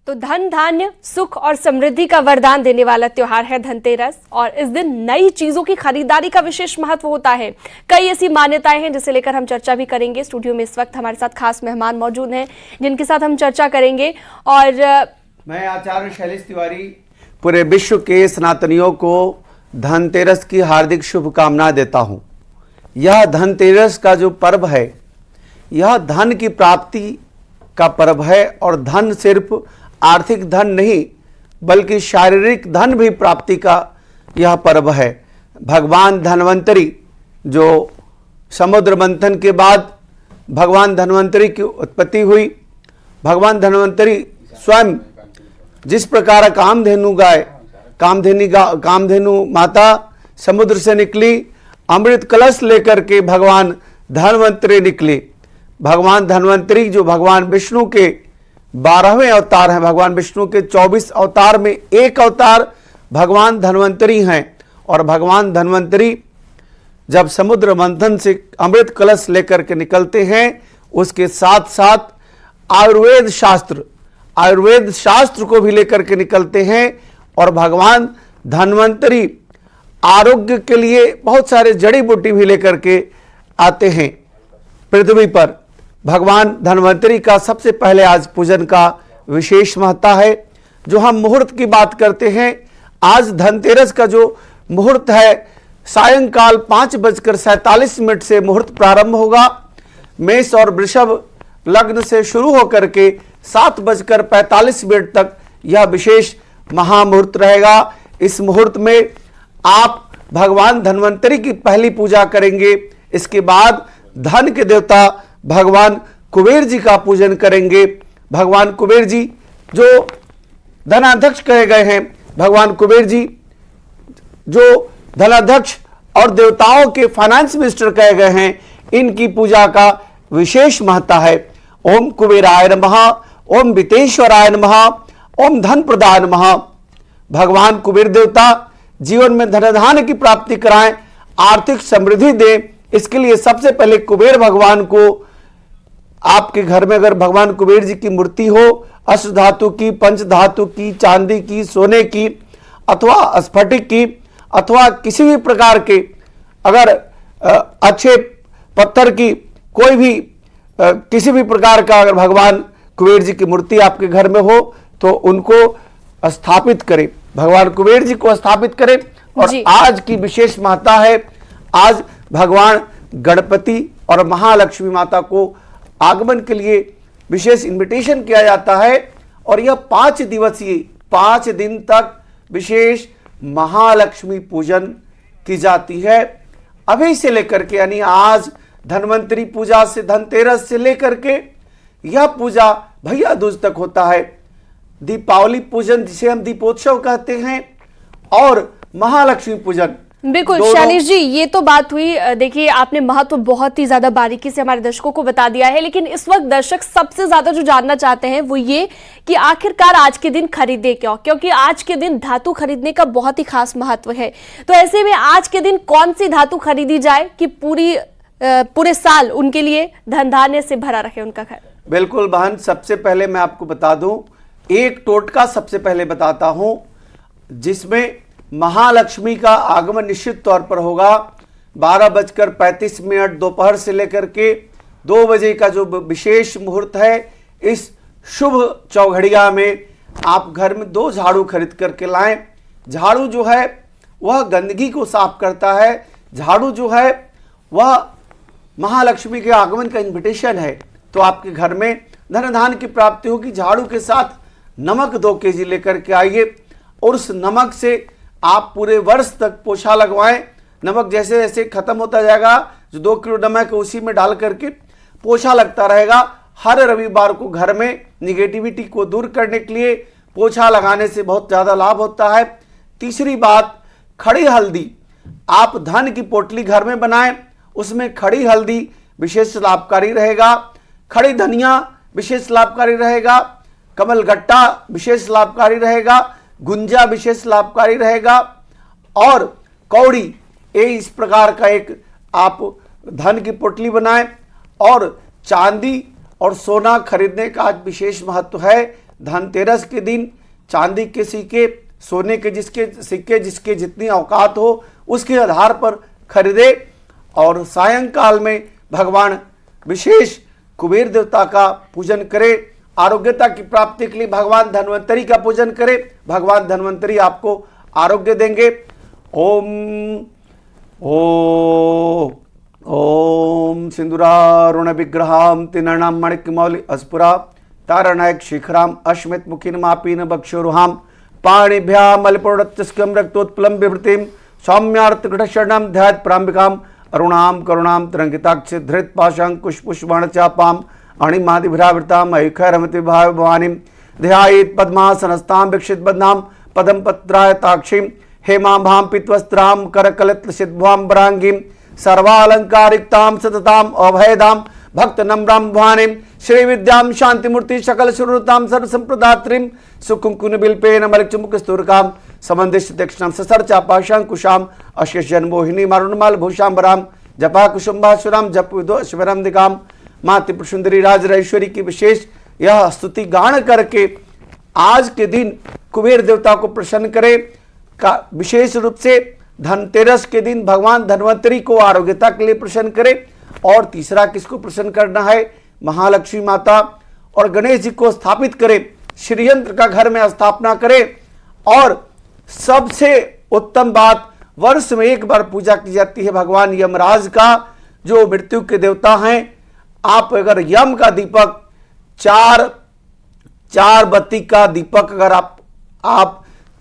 तो धन धान्य सुख और समृद्धि का वरदान देने वाला त्योहार है धनतेरस। और इस दिन नई चीजों की खरीदारी का विशेष महत्व होता है। कई ऐसी मान्यताएं हैं जिसे लेकर हम चर्चा भी करेंगे। स्टूडियो में इस वक्त हमारे साथ खास मेहमान मौजूद हैं जिनके साथ हम चर्चा करेंगे। और मैं आचार्य शैलेश तिवारी पूरे विश्व के सनातनियों को धनतेरस की हार्दिक शुभकामना देता हूं। यह धनतेरस का जो पर्व है यह धन की प्राप्ति का पर्व है। और धन सिर्फ आर्थिक धन नहीं बल्कि शारीरिक धन भी प्राप्ति का यह पर्व है। भगवान धन्वंतरी जो समुद्र मंथन के बाद भगवान धन्वंतरी की उत्पत्ति हुई, भगवान धन्वंतरी स्वयं जिस प्रकार कामधेनु माता समुद्र से निकली, अमृत कलश लेकर के भगवान धन्वंतरी निकले। भगवान धन्वंतरी जो भगवान विष्णु के 12वें अवतार हैं, भगवान विष्णु के 24 अवतार में एक अवतार भगवान धन्वंतरी हैं। और भगवान धन्वंतरी जब समुद्र मंथन से अमृत कलश लेकर के निकलते हैं, उसके साथ साथ आयुर्वेद शास्त्र को भी लेकर के निकलते हैं। और भगवान धन्वंतरी आरोग्य के लिए बहुत सारे जड़ी बूटी भी लेकर के आते हैं पृथ्वी पर। भगवान धन्वंतरी का सबसे पहले आज पूजन का विशेष महत्ता है। जो हम मुहूर्त की बात करते हैं, आज धनतेरस का जो मुहूर्त है सायंकाल 5:47 से मुहूर्त प्रारंभ होगा। मेष और वृषभ लग्न से शुरू होकर के 7:45 तक यह विशेष महामुहूर्त रहेगा। इस मुहूर्त में आप भगवान धन्वंतरी की पहली पूजा करेंगे। इसके बाद धन के देवता भगवान कुबेर जी का पूजन करेंगे। भगवान कुबेर जी जो धनाध्यक्ष कहे गए हैं, भगवान कुबेर जी जो धनाध्यक्ष और देवताओं के फाइनेंस मिनिस्टर कहे गए हैं, इनकी पूजा का विशेश महत्ता है। ओम कुबेराय नमः, ओम वित्तेश्वराय नमः, ओम धन प्रदाय नमः। भगवान कुबेर देवता जीवन में धनधान्य की प्राप्ति कराएं, आर्थिक समृद्धि दें। इसके लिए सबसे पहले कुबेर भगवान को, आपके घर में अगर भगवान कुबेर जी की मूर्ति हो, अष्ट धातु की, पंच धातु की, चांदी की, सोने की अथवा स्फटिक की अथवा किसी भी प्रकार के अगर अच्छे पत्थर की कोई भी किसी भी प्रकार का अगर भगवान कुबेर जी की मूर्ति आपके घर में हो तो उनको स्थापित करें, भगवान कुबेर जी को स्थापित करें। और आज की विशेष महत्ता है, आज भगवान गणपति और महालक्ष्मी माता को आगमन के लिए विशेष इनविटेशन किया जाता है। और यह 5 दिवसीय 5 दिन तक विशेष महालक्ष्मी पूजन की जाती है। अभी से लेकर के यानी आज धन्वंतरी पूजा से, धनतेरस से लेकर के यह पूजा भैया दूज तक होता है। दीपावली पूजन जिसे हम दीपोत्सव कहते हैं और महालक्ष्मी पूजन। बिल्कुल शैलेश जी, ये तो बात हुई। देखिए आपने महत्व बहुत ही ज्यादा बारीकी से हमारे दर्शकों को बता दिया है, लेकिन इस वक्त दर्शक सबसे ज्यादा जो जानना चाहते हैं वो ये कि आखिरकार आज के दिन खरीदे क्यों, क्योंकि आज के दिन धातु खरीदने का बहुत ही खास महत्व है। तो ऐसे में आज के दिन कौन सी धातु खरीदी जाए कि पूरे साल उनके लिए धन धान्य से भरा रहे उनका घर? बिल्कुल बहन, सबसे पहले मैं आपको बता दूं, एक टोटका सबसे पहले बताता हूं जिसमें महालक्ष्मी का आगमन निश्चित तौर पर होगा। 12:35 दोपहर से लेकर के 2 बजे का जो विशेष मुहूर्त है, इस शुभ चौघड़िया में आप घर में 2 झाड़ू खरीद करके लाएं। झाड़ू जो है वह गंदगी को साफ करता है। झाड़ू जो है वह महालक्ष्मी के आगमन का इन्विटेशन है। तो आपके घर में धन धान्य की प्राप्ति होगी। झाड़ू के साथ नमक 2 केजी लेकर के आइए और उस नमक से आप पूरे वर्ष तक पोछा लगवाएं। नमक जैसे जैसे खत्म होता जाएगा, जो 2 किलो नमक है उसी में डाल करके पोछा लगता रहेगा। हर रविवार को घर में निगेटिविटी को दूर करने के लिए पोछा लगाने से बहुत ज़्यादा लाभ होता है। तीसरी बात, खड़ी हल्दी। आप धन की पोटली घर में बनाएं, उसमें खड़ी हल्दी विशेष लाभकारी रहेगा। खड़ी धनिया विशेष लाभकारी रहेगा। कमल गट्टा विशेष लाभकारी रहेगा। गुंजा विशेष लाभकारी रहेगा। और कौड़ी, ये इस प्रकार का एक आप धन की पोटली बनाएं। और चांदी और सोना खरीदने का आज विशेष महत्व है। धनतेरस के दिन चांदी के सिक्के, सोने के सिक्के जिसके जितनी औकात हो उसके आधार पर खरीदे और सायंकाल में भगवान विशेष कुबेर देवता का पूजन करे। आरोग्यता की प्राप्ति के लिए भगवान धन्वंतरी का पूजन करें। भगवान धन्वंतरी आपको आरोग्य देंगे। ओम सिंदूरारुण विग्रहाम तिनर्णाम मणिकमौलि अस्फुरा तारनायक शिखराम अश्मित मुखिन मापीन बक्षोरुहाम पाणिभ्याम मलपुरत्स्कम रक्तोत्पलम विवृतिम सौम्यार्थ शरणम ध्यात प्रांबिकाम अरुणाम करुणाम तरंगिताक्ष धृत पाशांकुश पुष्पण चापाम अणिमादिभ्रावृताम ऐखरमति भवानीम ध्यायेत् पद्मासनस्ताम भिक्षित बदनाम पदम पत्रायताक्षीम हेमाभां पित्वस्त्राम करकलितसिद्ध्वाम वरांगीम सर्वालंकारिक्ताम सतताम अभयदाम भक्त नम्राम भवानीम श्री विद्याम शांतिमूर्ति सकल सुरताम सर्व संप्रदात्रीम सुकुंकुन बिल्पेन मलिकचुमुक स्तूरकाम समंदिश दक्षिणम ससर चापाशांकुशाम अशेष जनमोहिनी मारुणमाल भूषांबराम जपा कुसुम्भासुराम जप विदो शिवरम दिगाम माँ त्रिपुर सुंदरी राजराजेश्वरी की विशेष यह स्तुति गान करके आज के दिन कुबेर देवता को प्रसन्न करे। का विशेष रूप से धनतेरस के दिन भगवान धन्वंतरी को आरोग्यता के लिए प्रसन्न करे। और तीसरा किसको प्रसन्न करना है? महालक्ष्मी माता और गणेश जी को स्थापित करे, श्रीयंत्र का घर में स्थापना करे। और सबसे उत्तम बात, वर्ष में एक बार पूजा की जाती है भगवान यमराज का, जो मृत्यु के देवता हैं। आप अगर यम का दीपक चार बत्ती का दीपक अगर आप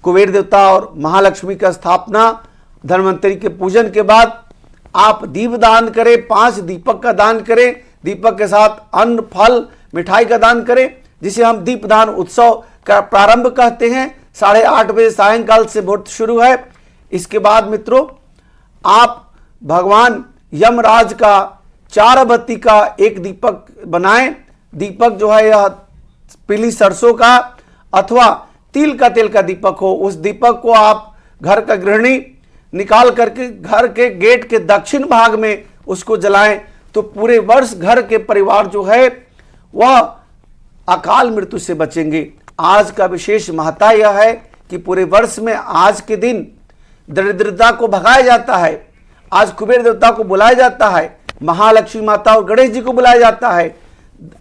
कुबेर देवता और महालक्ष्मी का स्थापना धन्वंतरी के पूजन के बाद आप दीप दान करें, 5 दीपक का दान करें, दीपक के साथ अन्न फल मिठाई का दान करें, जिसे हम दीपदान उत्सव का प्रारंभ कहते हैं। 8:30 बजे सायंकाल से व्रत शुरू है। इसके बाद मित्रों आप भगवान यमराज का 4 बत्ती का एक दीपक बनाएं। दीपक जो है यह पीली सरसों का अथवा तिल का तेल का दीपक हो। उस दीपक को आप घर का गृहिणी निकाल करके घर के गेट के दक्षिण भाग में उसको जलाएं, तो पूरे वर्ष घर के परिवार जो है वह अकाल मृत्यु से बचेंगे। आज का विशेष महत्ता यह है कि पूरे वर्ष में आज के दिन दरिद्रता को भगाया जाता है। आज कुबेर देवता को बुलाया जाता है, महालक्ष्मी माता और गणेश जी को बुलाया जाता है,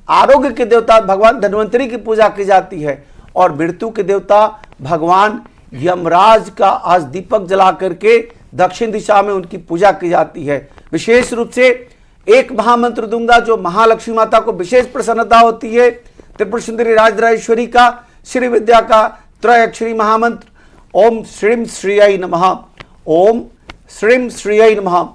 आरोग्य के देवता भगवान धन्वंतरी की पूजा की जाती है, और मृत्यु के देवता भगवान यमराज का आज दीपक जला करके दक्षिण दिशा में उनकी पूजा की जाती है। विशेष रूप से एक महामंत्र दूंगा जो महालक्ष्मी माता को विशेष प्रसन्नता होती है। त्रिपुर सुंदरी राजराजेश्वरी का श्री विद्या का त्रयाक्षरी महामंत्र ओम श्रीम श्रीयै नमः, ओम श्रीम श्रीयै नमः।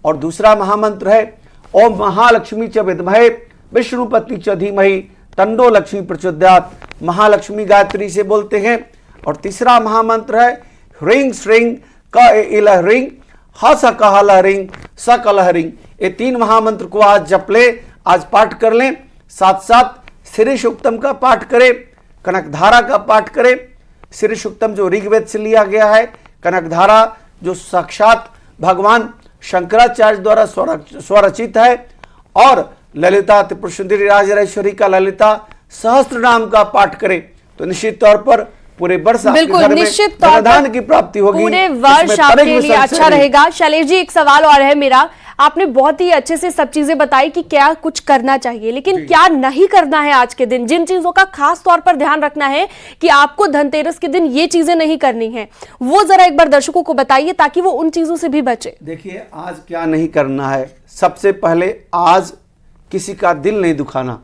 और दूसरा महामंत्र है ओम महालक्ष्मी च विद्महे विष्णुपति च धीमहि तन्नो लक्ष्मी प्रचोदयात्। महालक्ष्मी गायत्री से बोलते हैं। और तीसरा महामंत्र है ह्रीं श्रीं क इल ह्रीं ह स कह ह्रीं स कल ह्रीं। ये 3 महामंत्र को आज जप ले, आज पाठ कर लें। साथ साथ श्री सूक्तम का पाठ करें, कनकधारा का पाठ करें। श्री सूक्तम जो ऋग्वेद से लिया गया है, कनकधारा जो साक्षात भगवान शंकराचार्य द्वारा स्वरचित है, और ललिता त्रिपुर सुंदरी राजराजेश्वरी का ललिता सहस्त्र नाम का पाठ करें, तो निश्चित तौर पर पूरे वर्ष बिल्कुल निश्चित तौर पर की प्राप्ति होगी, पूरे वर्ष आपके लिए अच्छा रहेगा। शैलेश जी, एक सवाल और है मेरा। आपने बहुत ही अच्छे से सब चीजें बताई कि क्या कुछ करना चाहिए, लेकिन क्या नहीं करना है आज के दिन, जिन चीजों का खास तौर पर ध्यान रखना है कि आपको धनतेरस के दिन ये चीजें नहीं करनी है, वो जरा एक बार दर्शकों को बताइए ताकि वो उन चीजों से भी बचे। देखिए आज क्या नहीं करना है। सबसे पहले आज किसी का दिल नहीं दुखाना,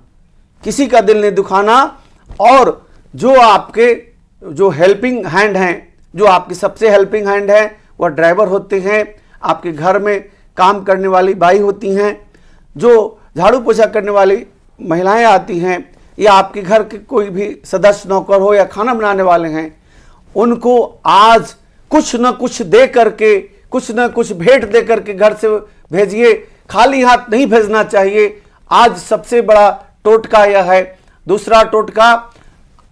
किसी का दिल नहीं दुखाना। और जो आपके जो हेल्पिंग हैंड हैं, जो आपकी सबसे हेल्पिंग हैंड है, वह ड्राइवर होते हैं, आपके घर में काम करने वाली बाई होती हैं, जो झाड़ू पोछा करने वाली महिलाएं आती हैं, या आपके घर के कोई भी सदस्य नौकर हो या खाना बनाने वाले हैं, उनको आज कुछ न कुछ दे करके, कुछ न कुछ भेंट दे करके घर से भेजिए। खाली हाथ नहीं भेजना चाहिए। आज सबसे बड़ा टोटका यह है। दूसरा टोटका,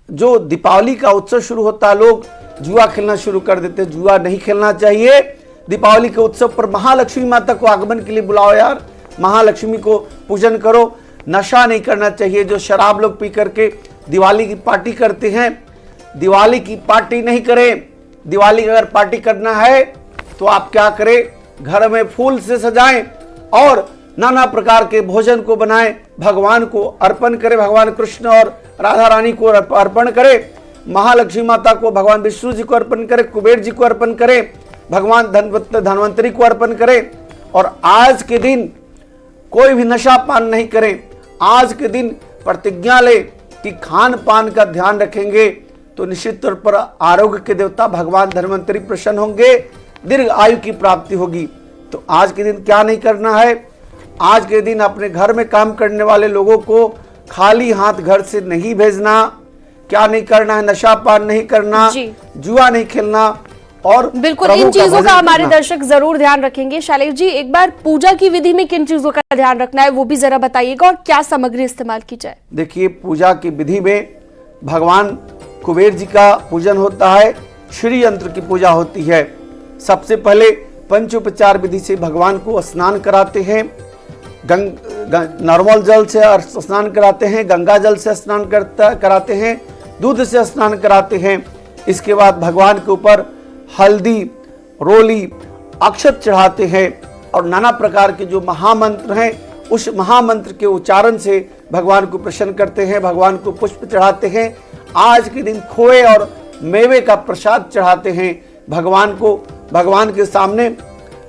जो दीपावली का उत्सव शुरू होता है, लोग जुआ खेलना शुरू कर देते हैं। जुआ नहीं खेलना चाहिए। दीपावली के उत्सव पर महालक्ष्मी माता को आगमन के लिए बुलाओ यार, महालक्ष्मी को पूजन करो। नशा नहीं करना चाहिए। जो शराब लोग पी करके दिवाली की पार्टी करते हैं, दिवाली की पार्टी नहीं करें। दिवाली की अगर पार्टी करना है तो आप क्या करें, घर में फूल से सजाएं और नाना प्रकार के भोजन को बनाएं, भगवान को अर्पण करें, भगवान कृष्ण और राधा रानी को अर्पण करें, महालक्ष्मी माता को, भगवान विष्णु जी को अर्पण करें, कुबेर जी को अर्पण करें, भगवान धन्वंतरी को अर्पण करें। और आज के दिन कोई भी नशा पान नहीं करें। आज के दिन प्रतिज्ञा ले कि खान पान का ध्यान रखेंगे तो निश्चित तौर पर आरोग्य के देवता भगवान धन्वंतरी प्रसन्न होंगे, दीर्घ आयु की प्राप्ति होगी। तो आज के दिन क्या नहीं करना है, आज के दिन अपने घर में काम करने वाले लोगों को खाली हाथ घर से नहीं भेजना। क्या नहीं करना है, नशा पान नहीं करना, जुआ नहीं खेलना और बिल्कुल इन चीजों का हमारे दर्शक जरूर ध्यान रखेंगे। शैलेश जी, एक बार पूजा की विधि में किन चीजों का ध्यान रखना है वो भी जरा बताइएगा और क्या सामग्री इस्तेमाल की जाए। देखिए, पूजा की विधि में भगवान कुबेर जी का पूजन होता है, श्री यंत्र की पूजा होती है। सबसे पहले पंचोपचार विधि से भगवान को स्नान कराते हैं, नॉर्मल जल से स्नान कराते हैं, गंगा जल से स्नान कराते हैं, दूध से स्नान कराते हैं। इसके बाद भगवान के ऊपर हल्दी, रोली, अक्षत चढ़ाते हैं और नाना प्रकार के जो महामंत्र हैं उस महामंत्र के उच्चारण से भगवान को प्रसन्न करते हैं, भगवान को पुष्प चढ़ाते हैं। आज के दिन खोए और मेवे का प्रसाद चढ़ाते हैं भगवान को। भगवान के सामने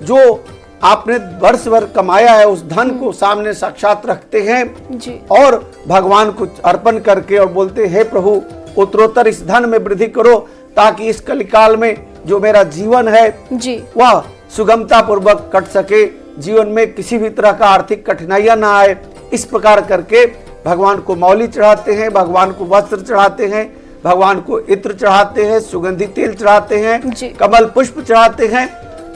जो आपने वर्ष भर कमाया है उस धन को सामने साक्षात रखते हैं जी। और भगवान को अर्पण करके और बोलते हैं, हे प्रभु उत्तरोत्तर इस धन में वृद्धि करो ताकि इस कलिकाल में जो मेरा जीवन है जी वह सुगमता पूर्वक कट सके, जीवन में किसी भी तरह का आर्थिक कठिनाइयां ना आए। इस प्रकार करके भगवान को मौली चढ़ाते हैं, भगवान को वस्त्र चढ़ाते हैं, भगवान को इत्र चढ़ाते हैं, सुगंधित तेल चढ़ाते हैं, कमल पुष्प चढ़ाते हैं,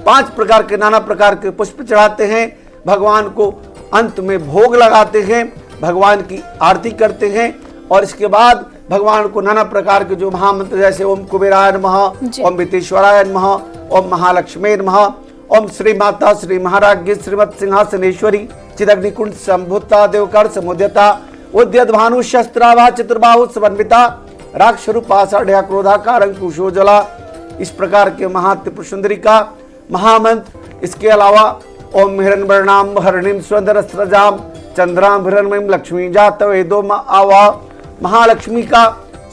5 प्रकार के नाना प्रकार के पुष्प चढ़ाते हैं। भगवान को अंत में भोग लगाते हैं, भगवान की आरती करते हैं और इसके बाद भगवान को नाना प्रकार के जो महामंत्र जैसे ओम कुबेराय नमः, ओम वित्तेश्वराय नमः, ओम महालक्ष्मी नमः, ओम श्री माता श्री महाराज्ञी श्रीमत् सिंहासनेश्वरी चिदग्निकुंड संभुता देवकर समुद्यता उद्यत भानु शस्त्राभा चतुर्बाहु समन्विता राक्षरूपा साढ़या क्रोधाकार कुशोजला। इस प्रकार के महात्रिपुर सुंदरी का महामंत्र। इसके अलावा ओम हिरण्यवर्णाम हरणिम स्वंदर स्रजाम चंद्राम हिरण्यम लक्ष्मी जात वेदो आवा। महालक्ष्मी का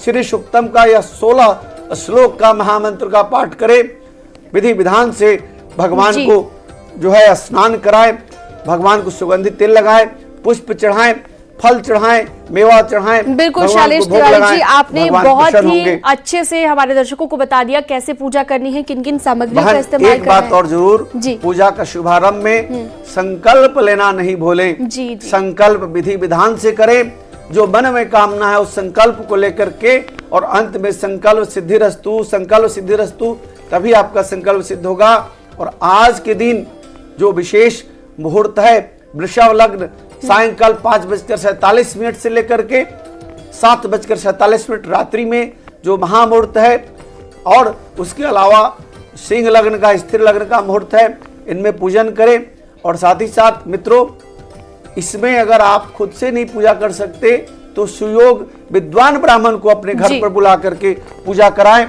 श्री सूक्तम का यह 16 श्लोक का महामंत्र का पाठ करें, विधि विधान से भगवान को जो है स्नान कराएं, भगवान को सुगंधित तेल लगाएं, पुष्प चढ़ाएं, फल चढ़ाएं, मेवा चढ़ाएं। बिल्कुल शैलेश तिवारी जी, आपने बहुत ही अच्छे से हमारे दर्शकों को बता दिया कैसे पूजा करनी है, किन किन सामग्री का इस्तेमाल करना है। एक बात और जरूर, पूजा का शुभारंभ में संकल्प लेना नहीं भूलें। संकल्प विधि विधान से करें, जो मन में कामना है उस संकल्प को लेकर के और अंत में संकल्प सिद्धिरस्तु, संकल्प सिद्धिरस्तु, तभी आपका संकल्प सिद्ध होगा। और आज के दिन जो विशेष मुहूर्त है वृषभ लग्न, सायंकाल 5:47 से लेकर के 7:47 रात्रि में जो महामुहूर्त है और उसके अलावा सिंह लग्न का, स्थिर लग्न का मुहूर्त है, इनमें पूजन करें। और साथ ही साथ मित्रों, इसमें अगर आप खुद से नहीं पूजा कर सकते तो सुयोग विद्वान ब्राह्मण को अपने घर पर बुला करके पूजा कराएं।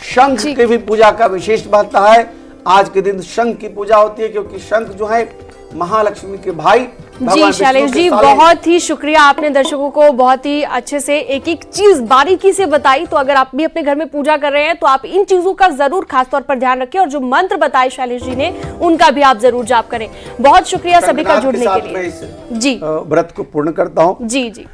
शंख की भी पूजा का विशेष महत्व है। आज के दिन शंख की पूजा होती है क्योंकि शंख जो है महालक्ष्मी के भाई। जी शैलेश जी, बहुत ही शुक्रिया, आपने दर्शकों को बहुत ही अच्छे से एक एक चीज बारीकी से बताई। तो अगर आप भी अपने घर में पूजा कर रहे हैं तो आप इन चीजों का जरूर खासतौर पर ध्यान रखें और जो मंत्र बताए शैलेश जी ने उनका भी आप जरूर जाप करें। बहुत शुक्रिया सभी का जुड़ने के लिए। जी, व्रत को पूर्ण करता हूँ। जी जी।